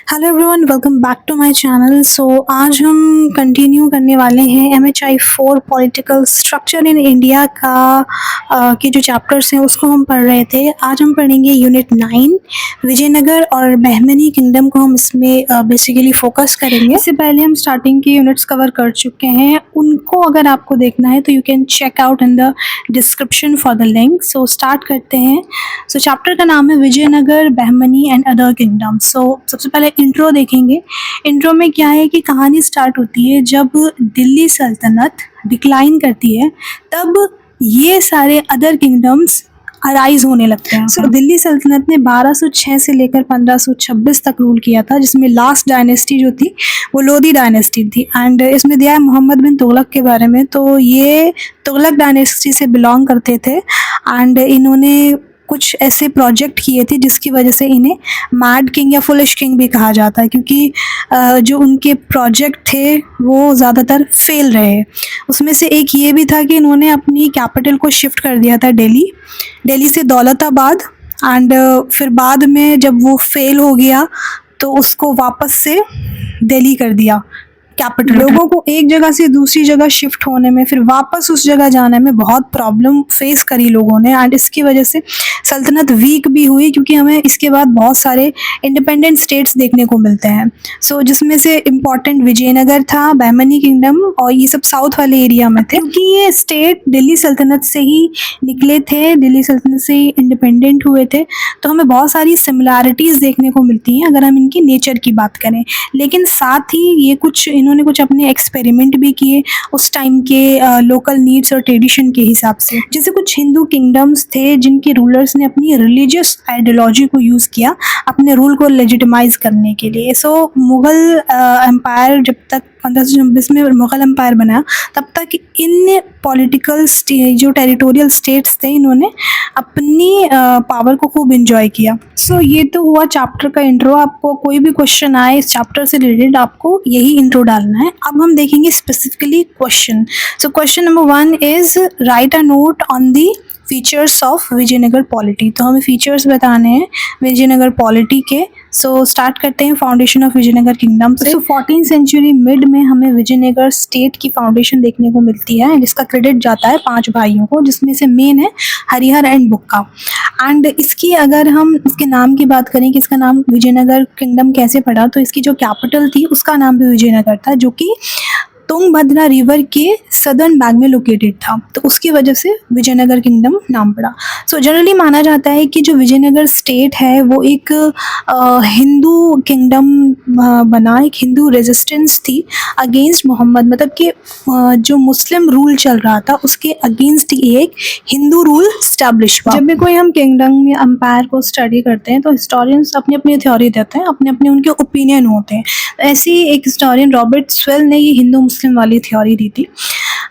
Hello everyone, welcome back to my channel. आज हम continue करने वाले हैं MHI 4 political structure in India का के जो चैप्टर्स हैं उसको हम पढ़ रहे थे। आज हम पढ़ेंगे यूनिट 9 विजयनगर और बहमनी किंगडम को हम इसमें बेसिकली फोकस करेंगे। इससे पहले हम स्टार्टिंग के यूनिट्स कवर कर चुके हैं, उनको अगर आपको देखना है तो you can check out in the description for the link. So start करते हैं। चैप्टर का नाम है Vijayanagara, Bahmani and other kingdom. सबसे पहले इंट्रो देखेंगे। इंट्रो में क्या है कि कहानी स्टार्ट होती है जब दिल्ली सल्तनत डिक्लाइन करती है, तब ये सारे अदर किंगडम्स अराइज होने लगते हैं। दिल्ली सल्तनत ने 1206 से लेकर 1526 तक रूल किया था, जिसमें लास्ट डायनेस्टी जो थी वो लोधी डायनेस्टी थी। एंड इसमें दिया है मोहम्मद बिन तुगलक के बारे में। तो ये तुगलक डायनेस्टी से बिलोंग करते थे एंड इन्होंने कुछ ऐसे प्रोजेक्ट किए थे जिसकी वजह से इन्हें मैड किंग या फुलिश किंग भी कहा जाता है, क्योंकि जो उनके प्रोजेक्ट थे वो ज़्यादातर फेल रहे। उसमें से एक ये भी था कि इन्होंने अपनी कैपिटल को शिफ्ट कर दिया था दिल्ली से दौलताबाद। एंड फिर बाद में जब वो फेल हो गया तो उसको वापस से दिल्ली कर दिया कैपिटल। लोगों को एक जगह से दूसरी जगह शिफ्ट होने में, फिर वापस उस जगह जाने में बहुत प्रॉब्लम फेस करी लोगों ने। एंड इसकी वजह से सल्तनत वीक भी हुई, क्योंकि हमें इसके बाद बहुत सारे इंडिपेंडेंट स्टेट्स देखने को मिलते हैं। जिसमें से इम्पॉर्टेंट विजयनगर था, बहमनी किंगडम, और ये सब साउथ वाले एरिया में थे, क्योंकि ये स्टेट दिल्ली सल्तनत से ही निकले थे, दिल्ली सल्तनत से ही इंडिपेंडेंट हुए थे। तो हमें बहुत सारी सिमिलैरिटीज़ देखने को मिलती हैं अगर हम इनकी नेचर की बात करें। लेकिन साथ ही ये इन्होंने कुछ अपने एक्सपेरिमेंट भी किए उस टाइम के लोकल नीड्स और ट्रेडिशन के हिसाब से। जैसे कुछ हिंदू किंगडम्स थे जिनके रूलर्स ने अपनी रिलीजियस आइडियोलॉजी को यूज़ किया अपने रूल को लेजिटिमाइज करने के लिए। मुग़ल एम्पायर जब तक 1526 में मुग़ल एम्पायर बना, तब तक इन पॉलिटिकल जो टेरिटोरियल स्टेट्स थे, इन्होंने अपनी पावर को खूब इंजॉय किया। ये तो हुआ चैप्टर का इंट्रो। आपको कोई भी क्वेश्चन आए इस चैप्टर से रिलेटेड, आपको यही इंट्रो डालना है। अब हम देखेंगे specifically question. Question number 1 is write a note on the features of Vijayanagara polity. तो हमें फीचर्स बताने हैं विजयनगर पॉलिटी के। स्टार्ट करते हैं फाउंडेशन ऑफ विजयनगर किंगडम से। 14th सेंचुरी मिड में हमें विजयनगर स्टेट की फाउंडेशन देखने को मिलती है, जिसका क्रेडिट जाता है 5 भाइयों को, जिसमें से मेन है हरिहर एंड बुक्का। एंड इसकी अगर हम इसके नाम की बात करें कि इसका नाम विजयनगर किंगडम कैसे पड़ा, तो इसकी जो कैपिटल थी उसका नाम भी विजयनगर था, जो कि तुंगभद्रा रिवर के सदर्न बैग में लोकेटेड था। तो उसकी वजह से विजयनगर किंगडम नाम पड़ा। जनरली माना जाता है कि जो विजयनगर स्टेट है वो एक हिंदू किंगडम बना, एक हिंदू रेजिस्टेंस थी अगेंस्ट मोहम्मद। मतलब कि जो मुस्लिम रूल चल रहा था उसके अगेंस्ट एक हिंदू रूल स्टैब्लिश हुआ। जब भी कोई हम किंगडम या एम्पायर को स्टडी करते हैं तो हिस्टोरियंस अपनी अपनी थ्योरी देते हैं, अपने अपने उनके ओपिनियन होते हैं। ऐसे ही एक हिस्टोरियन रॉबर्ट स्वेल ने ये हिंदू मुस्लिम वाली थ्योरी दी थी।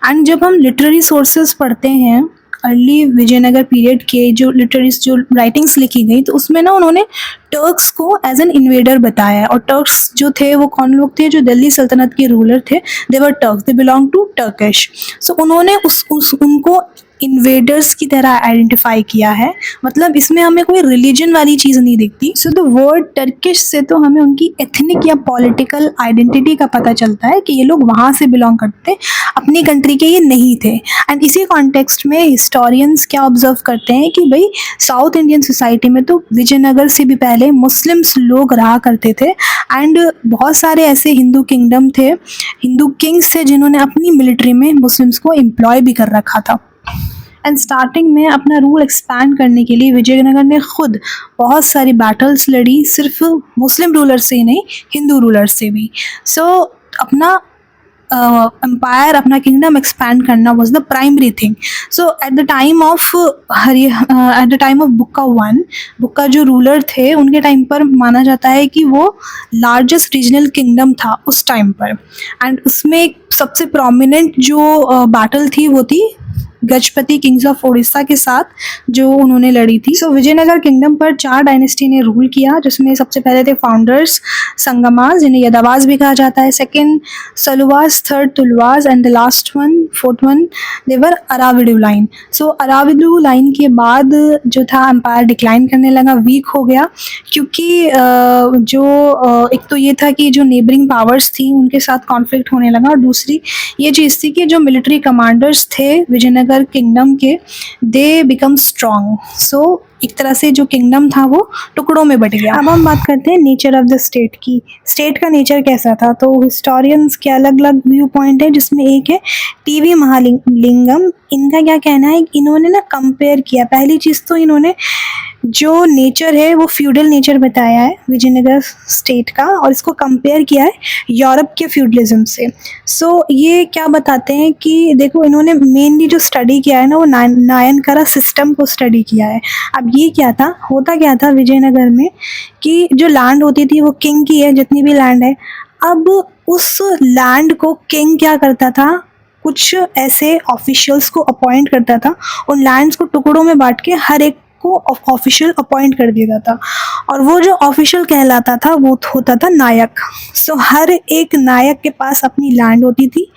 एंड जब हम लिटरेरी सोर्सेज पढ़ते हैं अर्ली विजयनगर पीरियड के जो राइटिंग्स लिखी गई, तो उसमें ना उन्होंने टर्क्स को एज एन इन्वेडर बताया। और टर्क्स जो थे वो कौन लोग थे? जो दिल्ली सल्तनत के रूलर थे, they were Turks, they belong to Turkish. उन्होंने उनको इन्वेडर्स की तरह आइडेंटिफाई किया है। मतलब इसमें हमें कोई रिलीजन वाली चीज़ नहीं दिखती। द वर्ड टर्किश से तो हमें उनकी एथनिक या पॉलिटिकल आइडेंटिटी का पता चलता है कि ये लोग वहाँ से बिलोंग करते, अपनी कंट्री के ये नहीं थे। एंड इसी कॉन्टेक्स्ट में हिस्टोरियंस क्या ऑब्जर्व करते हैं कि भाई साउथ इंडियन सोसाइटी में तो विजयनगर से भी पहले मुस्लिम्स लोग रहा करते थे। एंड बहुत सारे ऐसे हिंदू किंगडम थे, हिंदू किंग्स थे, जिन्होंने अपनी मिलिट्री में मुस्लिम्स को एम्प्लॉय भी कर रखा था। एंड स्टार्टिंग में अपना रूल एक्सपैंड करने के लिए विजयनगर ने खुद बहुत सारी बैटल्स लड़ी, सिर्फ मुस्लिम रूलर से ही नहीं, हिंदू रूलर से भी। अपना एम्पायर, अपना किंगडम एक्सपैंड करना was the primary thing. At the time of Bukka जो रूलर थे, उनके टाइम पर माना जाता है कि वो लार्जेस्ट रीजनल किंगडम था उस टाइम पर। एंड उसमें सबसे प्रोमिनेंट जो बैटल थी वो थी गजपति किंग्स ऑफ उड़ीसा के साथ जो उन्होंने लड़ी थी। सो विजयनगर किंगडम पर 4 डायनेस्टी ने रूल किया, जिसमें सबसे पहले थे फाउंडर्स संगमास, जिन्हें यदावास भी कहा जाता है, second Saluvas, third Tuluvas and the last one, fourth one, there Aravidu line. So Aravidu line के बाद जो था एम्पायर डिक्लाइन करने लगा, वीक हो गया, क्योंकि एक तो ये था कि जो नेबरिंग पावर्स थी उनके साथ कॉन्फ्लिक्ट होने लगा, और दूसरी ये चीज़ थी कि जो मिलिट्री कमांडर्स थे विजयनगर किंगडम के, दे बिकम स्ट्रॉन्ग। सो एक तरह से जो किंगडम था वो टुकड़ों में बट गया। अब हम बात करते हैं नेचर ऑफ द स्टेट की। स्टेट का नेचर कैसा था, तो हिस्टोरियंस के अलग अलग व्यू पॉइंट है, जिसमें एक है टीवी महालिंगम। इनका क्या कहना है, इन्होंने ना कंपेयर किया। पहली चीज़ तो इन्होंने जो नेचर है वो फ्यूडल नेचर बताया है विजयनगर स्टेट का, और इसको कंपेयर किया है यूरोप के फ्यूडलिज्म से। सो ये क्या बताते हैं कि देखो, इन्होंने मेनली जो स्टडी किया है ना वो नायनकारा सिस्टम को स्टडी किया है। अब ये क्या था, होता क्या था विजयनगर में कि जो लैंड होती थी वो किंग की है, जितनी भी लैंड है। अब उस लैंड को किंग क्या करता था, कुछ ऐसे ऑफिशियल्स को अपॉइंट करता था, उन लैंड्स को टुकड़ों में बांट के हर एक को ऑफिशियल अपॉइंट कर दिया था, और वो जो ऑफिशियल कहलाता था वो होता था नायक। सो हर एक नायक के पास अपनी लैंड होती थी।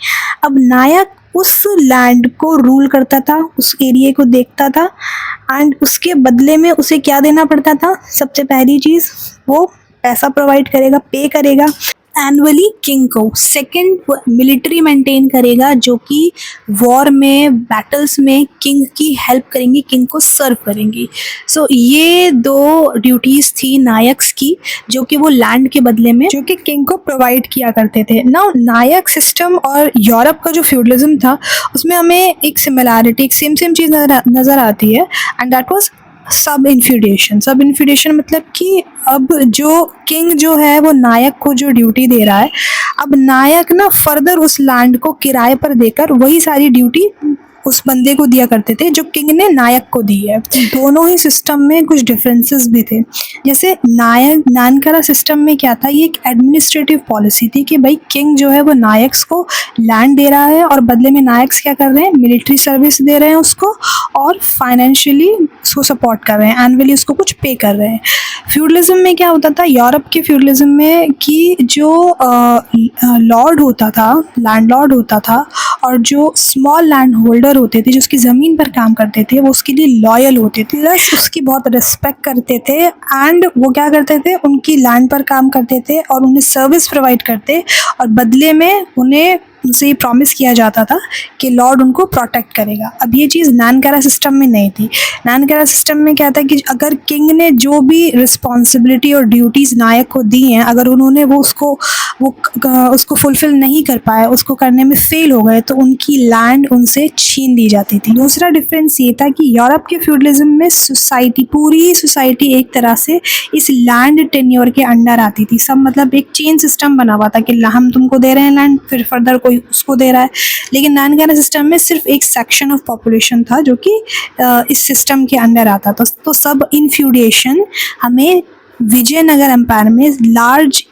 अब नायक उस लैंड को रूल करता था, उस एरिया को देखता था, एंड उसके बदले में उसे क्या देना पड़ता था, सबसे पहली चीज़ वो पैसा प्रोवाइड करेगा, पे करेगा एनुअली किंग को। सेकंड, मिलिट्री मेंटेन करेगा, जो कि वॉर में, बैटल्स में किंग की हेल्प करेंगी, किंग को सर्व करेंगी। सो ये 2 ड्यूटीज़ थी नायक्स की, जो कि वो लैंड के बदले में जो कि किंग को प्रोवाइड किया करते थे। नाउ नायक सिस्टम और यूरोप का जो फ्यूडलिज्म था उसमें हमें एक सिमिलैरिटी, एक सेम चीज़ नज़र आती है, एंड दैट वाज सब इन्फ्यूडेशन मतलब कि अब जो किंग जो है वो नायक को जो ड्यूटी दे रहा है, अब नायक ना फर्दर उस लैंड को किराए पर देकर वही सारी ड्यूटी उस बंदे को दिया करते थे जो किंग ने नायक को दी है। दोनों ही सिस्टम में कुछ डिफरेंसेस भी थे। जैसे नानकरा सिस्टम में क्या था, ये एक एडमिनिस्ट्रेटिव पॉलिसी थी कि भाई किंग जो है वो नायक्स को लैंड दे रहा है, और बदले में नायक्स क्या कर रहे हैं, मिलिट्री सर्विस दे रहे हैं उसको, और फाइनेंशियली उसको सपोर्ट कर रहे हैं, एनुअली उसको कुछ पे कर रहे हैं। फ्यूडलिज्म में क्या होता था, यूरोप के फ्यूडलिज्म में, कि जो लॉर्ड होता था, लैंडलॉर्ड होता था, और जो स्मॉल लैंड होल्डर होते थे जो उसकी ज़मीन पर काम करते थे, वो उसके लिए लॉयल होते थे, प्लस उसकी बहुत रिस्पेक्ट करते थे, एंड वो क्या करते थे, उनकी लैंड पर काम करते थे और उन्हें सर्विस प्रोवाइड करते, और बदले में उन्हें उनसे ये प्रॉमिस किया जाता था कि लॉर्ड उनको प्रोटेक्ट करेगा। अब ये चीज़ नानकरा सिस्टम में नहीं थी। नानकरा सिस्टम में क्या था कि अगर किंग ने जो भी रिस्पॉन्सिबिलिटी और ड्यूटीज़ नायक को दी हैं, अगर उन्होंने उसको फुलफ़िल नहीं कर पाए, उसको करने में फेल हो गए, तो उनकी लैंड उनसे छीन ली जाती थी। दूसरा डिफरेंस ये था कि यूरोप के फ्यूडलिज्म में सोसाइटी, पूरी सोसाइटी एक तरह से इस लैंड टेन्योर के अंडर आती थी। सब मतलब एक चेन सिस्टम बना हुआ था कि हम तुमको दे रहे हैं लैंड, फिर फर्दर कोई उसको दे रहा है। लेकिन नानकरा सिस्टम में सिर्फ एक सेक्शन ऑफ पॉपुलेशन था जो कि इस सिस्टम के अंडर आता था। तो सब इन्फ्यूडेशन हमें विजयनगर एम्पायर में लार्ज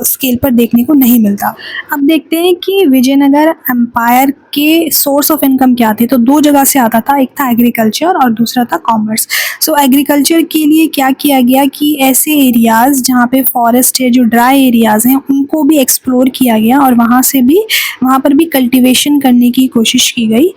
स्केल पर देखने को नहीं मिलता। अब देखते हैं कि विजयनगर एम्पायर के सोर्स ऑफ इनकम क्या थे। तो 2 जगह से आता था, एक था एग्रीकल्चर और दूसरा था कॉमर्स। सो एग्रीकल्चर के लिए क्या किया गया कि ऐसे एरियाज़ जहाँ पे फॉरेस्ट है, जो ड्राई एरियाज़ हैं, उनको भी एक्सप्लोर किया गया, और वहाँ पर भी कल्टीवेशन करने की कोशिश की गई।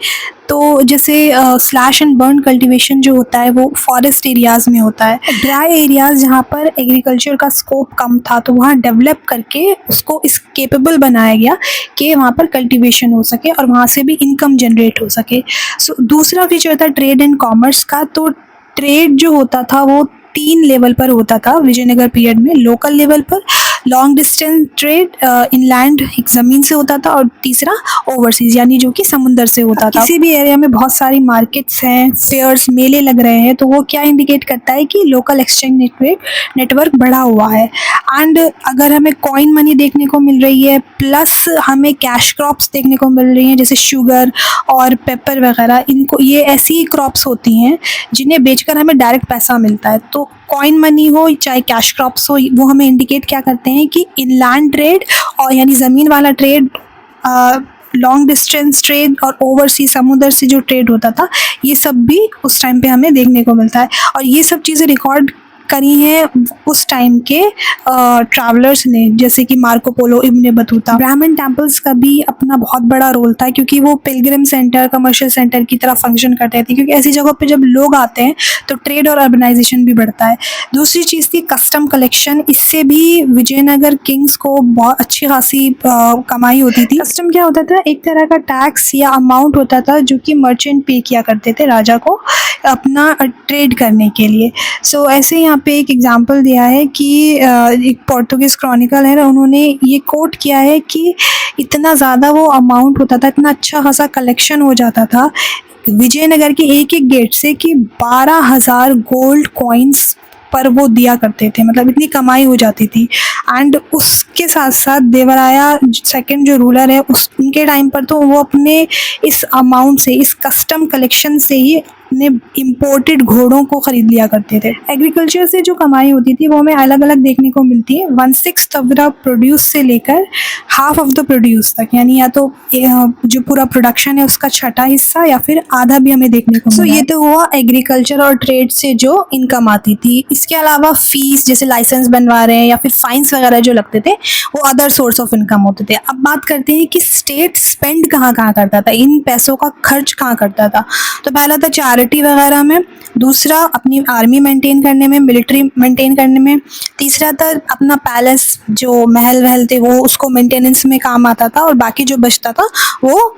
तो जैसे स्लैश एंड बर्न कल्टीवेशन जो होता है वो फॉरेस्ट एरियाज़ में होता है। ड्राई एरियाज़ जहाँ पर एग्रीकल्चर का स्कोप कम था, तो वहाँ डेवलप करके उसको इस केपेबल बनाया गया कि वहाँ पर कल्टीवेशन हो सके और वहाँ से भी इनकम जनरेट हो सके। सो दूसरा फीचर था ट्रेड एंड कॉमर्स का। तो ट्रेड जो होता था वो 3 लेवल पर होता था विजयनगर पीरियड में। लोकल लेवल पर लॉन्ग डिस्टेंस ट्रेड इनलैंड, एक ज़मीन से होता था, और तीसरा ओवरसीज यानी जो कि समुंदर से होता था। किसी भी एरिया में बहुत सारी मार्केट्स हैं, फेयर्स, मेले लग रहे हैं, तो वो क्या इंडिकेट करता है कि लोकल एक्सचेंज नेटवर्क बढ़ा हुआ है। एंड अगर हमें कॉइन मनी देखने को मिल रही है, प्लस हमें कैश क्रॉप्स देखने को मिल रही हैं, जैसे शुगर और पेपर वगैरह, इनको, ये ऐसी क्रॉप्स होती हैं जिन्हें बेचकर हमें डायरेक्ट पैसा मिलता है। तो कॉइन मनी हो चाहे कैश क्रॉप्स हो, वो हमें इंडिकेट क्या करते हैं कि इनलैंड ट्रेड और यानी ज़मीन वाला ट्रेड लॉन्ग डिस्टेंस ट्रेड और ओवरसी समुद्र से जो ट्रेड होता था, ये सब भी उस टाइम पे हमें देखने को मिलता है। और ये सब चीज़ें रिकॉर्ड करी हैं उस टाइम के ट्रैवलर्स ने, जैसे कि मार्को पोलो, इब्न बतूता। ब्राह्मण टेम्पल्स का भी अपना बहुत बड़ा रोल था, क्योंकि वो पिलग्रिम सेंटर, कमर्शियल सेंटर की तरह फंक्शन करते थे, क्योंकि ऐसी जगहों पे जब लोग आते हैं तो ट्रेड और अर्बनाइजेशन भी बढ़ता है। दूसरी चीज़ थी कस्टम कलेक्शन। इससे भी विजयनगर किंग्स को बहुत अच्छी खासी कमाई होती थी। कस्टम क्या होता था? एक तरह का टैक्स या अमाउंट होता था जो कि मर्चेंट पे किया करते थे राजा को अपना ट्रेड करने के लिए। सो ऐसे यहाँ पे एक एग्जांपल दिया है कि एक पोर्तुगीज क्रॉनिकल है, उन्होंने ये कोट किया है कि इतना ज़्यादा वो अमाउंट होता था, इतना अच्छा खासा कलेक्शन हो जाता था विजयनगर के एक एक गेट से कि 12,000 गोल्ड कॉइन्स पर वो दिया करते थे। मतलब इतनी कमाई हो जाती थी। एंड उसके साथ साथ देवराया सेकंड जो रूलर है, उनके टाइम पर तो वो अपने इस अमाउंट से, इस कस्टम कलेक्शन से ही अपने इम्पोर्टेड घोड़ों को खरीद लिया करते थे। एग्रीकल्चर से जो कमाई होती थी वो हमें अलग अलग देखने को मिलती है। 1/6 ऑफ द प्रोड्यूस से लेकर हाफ ऑफ द प्रोड्यूस तक, यानी या तो जो पूरा प्रोडक्शन है उसका छठा हिस्सा या फिर आधा भी हमें देखने को मिला। ये तो हुआ एग्रीकल्चर और ट्रेड से जो इनकम आती थी। इसके अलावा फीस, जैसे लाइसेंस बनवा रहे हैं या फिर फाइन्स वगैरह जो लगते थे, वो अदर सोर्स ऑफ इनकम होते थे। अब बात करते हैं कि स्टेट स्पेंड कहाँ कहाँ करता था, इन पैसों का खर्च कहाँ करता था। तो पहला था चैरिटी वगैरह में, दूसरा अपनी आर्मी मेंटेन करने में, मिलिट्री मेंटेन करने में, तीसरा था अपना पैलेस, जो महल वहल थे वो उसको मेंटेनेंस में काम आता था, और बाकी जो बचता था वो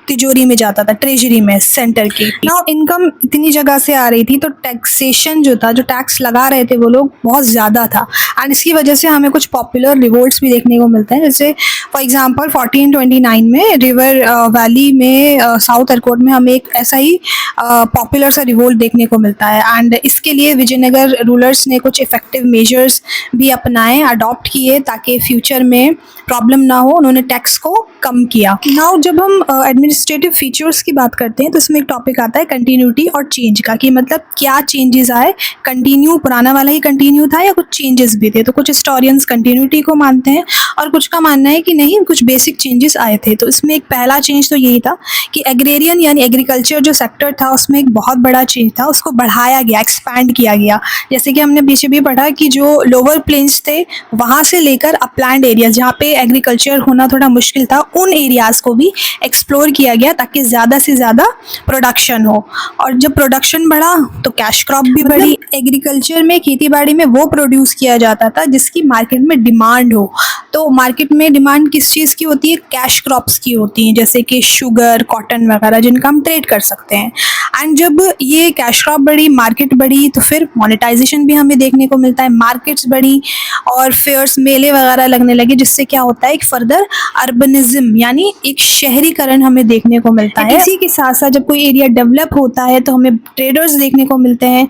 तिजोरी में जाता था, ट्रेजरी में सेंटर की। नाउ इनकम इतनी जगह से आ रही थी तो टैक्सेशन जो था, जो टैक्स लगा रहे थे वो लोग, बहुत ज़्यादा था। एंड इसकी वजह से हमें कुछ पॉपुलर रिवोल्ट्स भी देखने को मिलते हैं। जैसे फॉर एग्जांपल 1429 में रिवर वैली में साउथ अरकोट में हमें एक ऐसा ही पॉपुलर सा रिवोल्ट देखने को मिलता है। एंड इसके लिए विजयनगर रूलर्स ने कुछ इफेक्टिव मेजर्स भी अपनाए, अडॉप्ट किए, ताकि फ्यूचर में प्रॉब्लम ना हो। उन्होंने टैक्स को कम किया। नाउ जब हम एडमिनिस्ट्रेटिव फीचर्स की बात करते हैं तो इसमें एक टॉपिक आता है कंटिन्यूटी और चेंज का, कि मतलब क्या चेंजेस आए, कंटिन्यू पुराना वाला ही कंटिन्यू था या कुछ चेंजेस भी थे। तो कुछ हिस्टोरियंस कंटिन्यूटी को मानते हैं और कुछ का मानना है कि नहीं, कुछ बेसिक चेंजेस आए थे। तो इसमें एक पहला चेंज तो यही था कि एग्रेरियन यानी एग्रीकल्चर जो सेक्टर था उसमें एक बहुत बड़ा चेंज था, उसको बढ़ाया गया, एक्सपैंड किया गया। जैसे कि हमने पीछे भी पढ़ा कि जो लोअर प्लेन्स थे वहाँ से लेकर अपलैंड एरियाज जहाँ पे एग्रीकल्चर होना थोड़ा मुश्किल था, उन एरियाज़ को भी एक्सप्लोर किया गया ताकि ज़्यादा से ज़्यादा प्रोडक्शन हो। और जब प्रोडक्शन बढ़ा तो कैश क्रॉप भी बढ़ी। एग्रीकल्चर में, खेती बाड़ी में वो प्रोड्यूस किया जाता था जिसकी मार्केट में डिमांड हो। तो मार्केट में डिमांड किस चीज़ की होती है? कैश क्रॉप्स की होती हैं, जैसे कि शुगर, कॉटन वगैरह, जिनका हम ट्रेड कर सकते हैं। एंड जब ये कैश क्रॉप बढ़ी, मार्केट बढ़ी, तो फिर मोनेटाइजेशन भी हमें देखने को मिलता है, मार्केट्स बढ़ी और फेयर्स, मेले वगैरह लगने लगे, जिससे क्या होता है, एक फर्दर अर्बनिज्म यानी एक शहरीकरण हमें देखने को मिलता है। इसी के साथ साथ जब कोई एरिया डेवलप होता है तो हमें ट्रेडर्स देखने को मिलते हैं,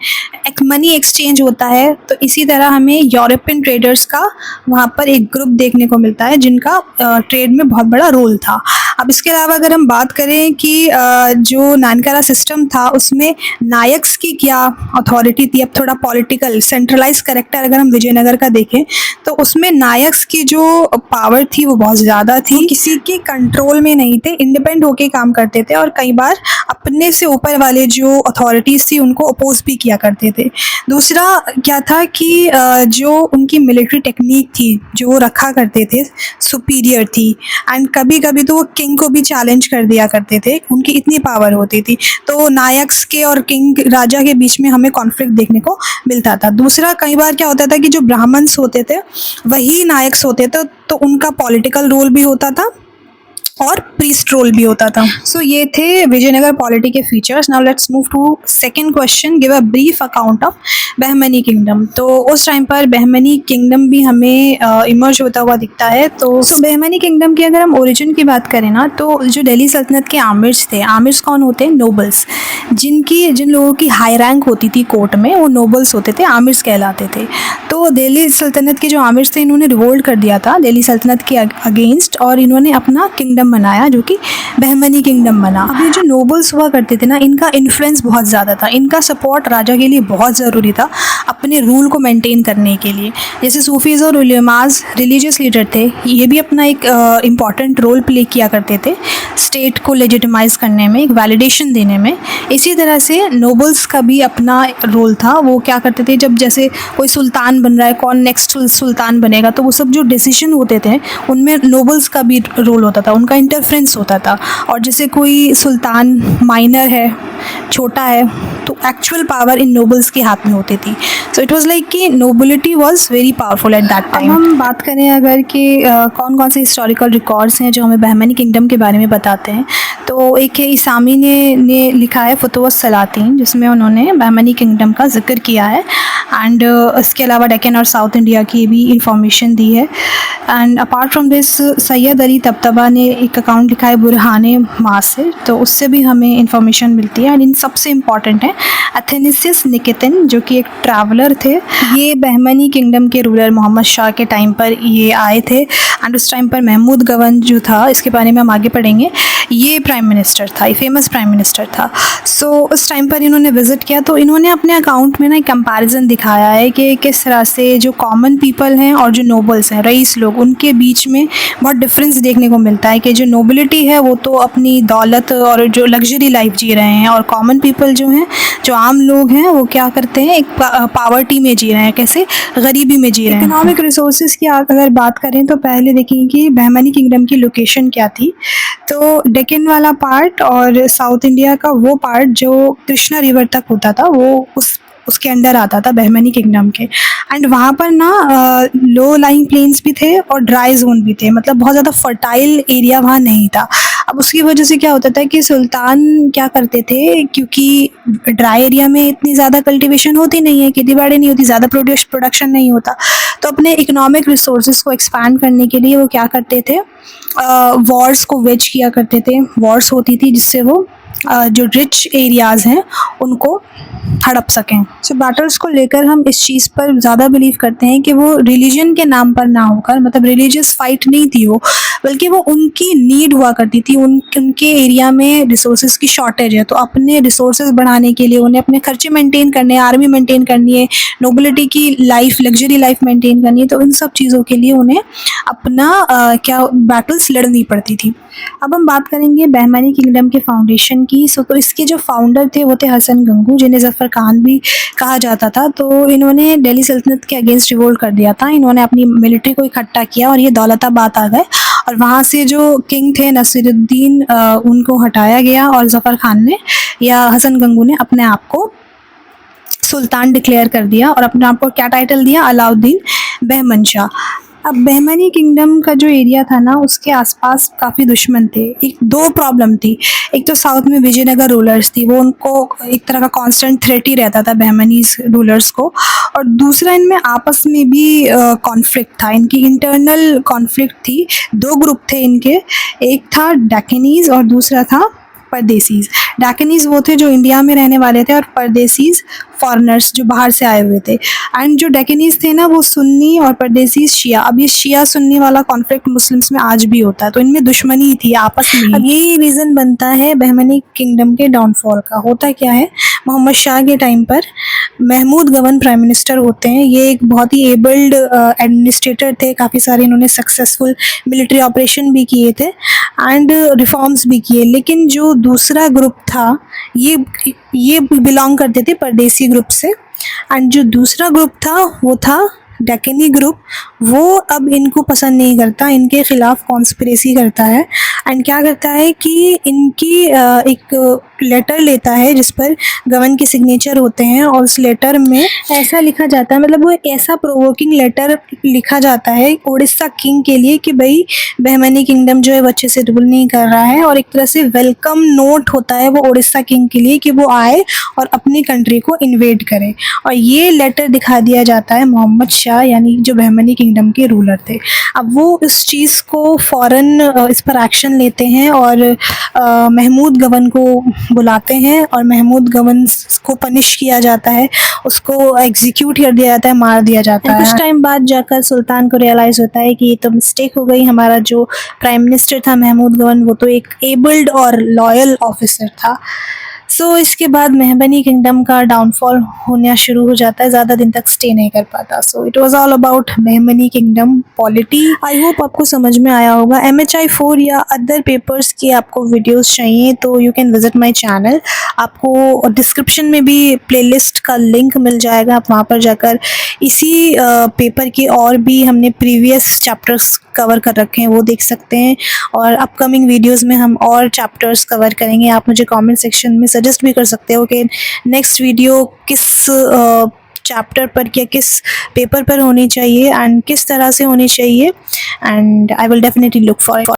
एक मनी एक्सचेंज होता है। तो इसी तरह हमें यूरोपियन ट्रेडर्स का वहाँ पर एक ग्रुप देखने को मिलता है जिनका ट्रेड में बहुत बड़ा रोल था। अब इसके अलावा अगर हम बात करें कि जो नानकरा सिस्टम था उसमें नायक्स की क्या अथॉरिटी थी, अब थोड़ा पॉलिटिकल सेंट्रलाइज करेक्टर अगर हम विजयनगर का देखें तो उसमें नायक्स की जो पावर थी वो बहुत ज़्यादा थी, वो किसी के कंट्रोल में नहीं थे, इंडिपेंडेंट होके काम करते थे और कई बार अपने से ऊपर वाले जो अथॉरिटीज़ थी उनको अपोज भी किया करते थे। दूसरा क्या था कि जो उनकी मिलिट्री टेक्निक थी जो वो रखा करते थे सुपीरियर थी, एंड कभी कभी तो वो किंग को भी चैलेंज कर दिया करते थे, उनकी इतनी पावर होती थी। तो नायक्स के और किंग राजा के बीच में हमें कॉन्फ्लिक्ट देखने को मिलता था। दूसरा, कई बार क्या होता था कि जो ब्राह्मण्स होते थे वही नायक्स होते थे, तो उनका पॉलिटिकल रोल भी होता था और प्रीस्ट रोल भी होता था। सो ये थे विजयनगर पॉलिटी के features. Now let's move to second question, give a brief account of Bahmani kingdom. तो उस टाइम पर बहमनी किंगडम भी हमें इमर्ज होता हुआ दिखता है। तो बहमनी किंगडम की अगर हम ओरिजिन की बात करें ना, तो जो दिल्ली सल्तनत के आमिर्स थे, आमिर्स कौन होते हैं? नोबल्स, जिन लोगों की हाई रैंक होती थी कोर्ट में वो नोबल्स होते थे, आमिर्स कहलाते थे। तो दिल्ली सल्तनत के जो आमिर्स थे इन्होंने रिवोल्ट कर दिया था दिल्ली सल्तनत के अगेंस्ट और इन्होंने अपना किंगडम किंगडम बनाया जो कि बहमनी किंगडम बना। अब ये जो नोबल्स हुआ करते थे ना, इनका इन्फ्लुएंस बहुत ज़्यादा था, इनका सपोर्ट राजा के लिए बहुत ज़रूरी था अपने रूल को मेंटेन करने के लिए। जैसे सूफीज़ और उलेमास रिलीजियस लीडर थे, ये भी अपना एक इम्पॉर्टेंट रोल प्ले किया करते थे स्टेट को लेजिटिमाइज़ करने में, एक वैलिडेशन देने में। इसी तरह से नोबल्स का भी अपना रोल था। वो क्या करते थे, जब जैसे कोई सुल्तान बन रहा है, कौन नेक्स्ट सुल्तान बनेगा, तो वो सब जो डिसीजन होते थे उनमें नोबल्स का भी रोल होता था, उनका इंटरफ्रेंस होता था। और जैसे कोई सुल्तान माइनर है, छोटा है, तो एक्चुअल पावर इन नोबल्स के हाथ में होती थी। सो इट वाज लाइक कि nobility was very powerful at that time. हम बात करें अगर कि कौन कौन से हिस्टोरिकल रिकॉर्ड्स हैं जो हमें बहमनी किंगडम के बारे में बताते हैं, तो एक है इसामी ने लिखा है फतुवस सलातीन, जिसमें उन्होंने बहमनी किंगडम का जिक्र किया है। एंड इसके अलावा डेक्कन और साउथ इंडिया की भी इंफॉर्मेशन दी है। And apart from this Sayyid Ali Tabataba ने एक अकाउंट लिखा है बुरहाने मासिर, तो उससे भी हमें इंफॉर्मेशन मिलती है। एंड इन सबसे इम्पॉर्टेंट है एथेनिसियस निकेतन, जो कि एक ट्रैवलर थे। ये बहमनी किंगडम के रूलर मोहम्मद शाह के टाइम पर ये आए थे। एंड उस टाइम पर महमूद गवन जो था, इसके बारे में हम आगे पढ़ेंगे, ये प्राइम मिनिस्टर था, ये फेमस प्राइम मिनिस्टर था। सो उस टाइम पर इन्होंने विज़िट किया, तो इन्होंने अपने अकाउंट में ना एक कंपैरिजन दिखाया है कि किस तरह से जो कॉमन पीपल हैं और जो नोबल्स हैं, रईस लोग, उनके बीच में बहुत डिफरेंस देखने को मिलता है। कि जो नोबिलिटी है वो तो अपनी दौलत और जो लग्जरी लाइफ जी रहे हैं, और कॉमन पीपल जो हैं, जो आम लोग हैं, वो क्या करते हैं, एक पावर्टी में जी रहे हैं, कैसे गरीबी में जी रहे हैं। इकोनॉमिक रिसोर्सेज की अगर बात करें तो पहले देखेंगे कि बहमनी किंगडम की लोकेशन क्या थी। तो डेक्कन वाला पार्ट और साउथ इंडिया का वो पार्ट जो कृष्णा रिवर तक होता था, वो उसके अंडर आता था बहमनी किंगडम के। एंड वहाँ पर ना लो लाइंग प्लेन्स भी थे और ड्राई जोन भी थे, मतलब बहुत ज़्यादा फर्टाइल एरिया वहाँ नहीं था। अब उसकी वजह से क्या होता था कि सुल्तान क्या करते थे, क्योंकि ड्राई एरिया में इतनी ज़्यादा कल्टीवेशन होती नहीं है, खेती बाड़ी नहीं होती, ज़्यादा प्रोडक्शन नहीं होता, तो अपने इकोनॉमिक रिसोर्सेज को एक्सपैंड करने के लिए वो क्या करते थे, वॉर्स को वेज किया करते थे। वॉर्स होती थी जिससे वो जो रिच एरियाज़ हैं उनको हड़प सकें। सो बैटल्स को लेकर हम इस चीज़ पर ज़्यादा बिलीव करते हैं कि वो रिलीजन के नाम पर ना होकर, मतलब रिलीजियस फाइट नहीं थी वो, बल्कि वो उनकी नीड हुआ करती थी। उनके एरिया में रिसोर्सेज की शॉर्टेज है, तो अपने रिसोर्सेज बढ़ाने के लिए उन्हें अपने खर्चे मेंटेन करने हैं, आर्मी मेंटेन करनी है, नोबिलिटी की लाइफ, लग्जरी लाइफ मेंटेन करनी है, तो इन सब चीज़ों के लिए उन्हें अपना क्या बैटल्स लड़नी पड़ती थी। अब हम बात करेंगे बहमनी किंगडम के फाउंडेशन की। तो इसके जो फाउंडर थे वो थे हसन गंगू, जिन्हें ज़फ़र खान भी कहा जाता था। तो इन्होंने दिल्ली सल्तनत के अगेंस्ट रिवोल्ट कर दिया था। इन्होंने अपनी मिलिट्री को इकट्ठा किया और ये दौलताबाद आ गए, और वहाँ से जो किंग थे नसीरुद्दीन, उनको हटाया गया, और ज़फ़र खान ने या हसन गंगू ने अपने आप को सुल्तान डिक्लेयर कर दिया और अपने आप को क्या टाइटल दिया, अलाउद्दीन बहमन शाह। अब बहमनी किंगडम का जो एरिया था ना, उसके आसपास काफ़ी दुश्मन थे। एक दो प्रॉब्लम थी, एक तो साउथ में विजयनगर रूलर्स थी, वो उनको एक तरह का कांस्टेंट थ्रेट ही रहता था बहमनीज रूलर्स को, और दूसरा इनमें आपस में भी कॉन्फ्लिक्ट था, इनकी इंटरनल कॉन्फ्लिक्ट थी। दो ग्रुप थे इनके, एक था डेक्कनीज और दूसरा था परदेसीज। डेक्कनीज वो थे जो इंडिया में रहने वाले थे, और परदेसीज फॉरेनर्स जो बाहर से आए हुए थे। एंड जो डेक्कनीज थे ना, वो सुन्नी और परदेसी शिया। अब ये शिया सुन्नी वाला कॉन्फ्लिक्ट मुस्लिम्स में आज भी होता है, तो इनमें दुश्मनी थी आपस में। अब यही रीज़न बनता है बहमनी किंगडम के डाउनफॉल का। होता क्या है, मोहम्मद शाह के टाइम पर महमूद गवन प्राइम मिनिस्टर होते हैं। ये एक बहुत ही एबल्ड एडमिनिस्ट्रेटर थे, काफ़ी सारे इन्होंने सक्सेसफुल मिलिट्री ऑपरेशन भी किए थे एंड रिफॉर्म्स भी किए। लेकिन जो दूसरा ग्रुप था, ये बिलोंग करते थे परदेसी ग्रुप से, एंड जो दूसरा ग्रुप था वो था डेक्कनी ग्रुप। वो अब इनको पसंद नहीं करता, इनके खिलाफ कॉन्स्पिरेसी करता है, एंड क्या करता है कि इनकी एक लेटर लेता है जिस पर गवन के सिग्नेचर होते हैं, और उस लेटर में ऐसा लिखा जाता है, मतलब वो एक ऐसा प्रोवोकिंग लेटर लिखा जाता है उड़ीसा किंग के लिए कि भाई बहमनी किंगडम जो है वो अच्छे से रूल नहीं कर रहा है, और एक तरह से वेलकम नोट होता है वो उड़ीसा किंग के लिए कि वो आए और अपनी कंट्री को इन्वेड करे। और ये लेटर दिखा दिया जाता है मोहम्मद बादशाह यानी जो बहमनी किंगडम के रूलर थे। अब वो इस चीज़ को फ़ौरन इस पर एक्शन लेते हैं और महमूद गवन को बुलाते हैं और महमूद गवन को पनिश किया जाता है, उसको एग्जीक्यूट कर दिया जाता है, मार दिया जाता है। कुछ टाइम बाद जाकर सुल्तान को रियलाइज़ होता है कि ये तो मिस्टेक हो गई, हमारा जो प्राइम मिनिस्टर था महमूद गवन वो तो एक एबल्ड और लॉयल ऑफिसर था। सो इसके बाद बहमनी किंगडम का डाउनफॉल होना शुरू हो जाता है, ज़्यादा दिन तक स्टे नहीं कर पाता। So it was all about Bahmani kingdom polity. I hope आपको समझ में आया होगा। MHI 4 या अदर पेपर्स की आपको वीडियोस चाहिए तो you can visit my channel. आपको डिस्क्रिप्शन में भी प्लेलिस्ट का लिंक मिल जाएगा, आप वहाँ पर जाकर इसी पेपर के और भी हमने प्रीवियस चैप्टर्स कवर कर रखे हैं वो देख सकते हैं, और अपकमिंग वीडियोस में हम और चैप्टर्स कवर करेंगे। आप मुझे कमेंट सेक्शन में सजेस्ट भी कर सकते हो कि नेक्स्ट वीडियो किस चैप्टर पर या किस पेपर पर होनी चाहिए एंड किस तरह से होनी चाहिए, and I will definitely look for it.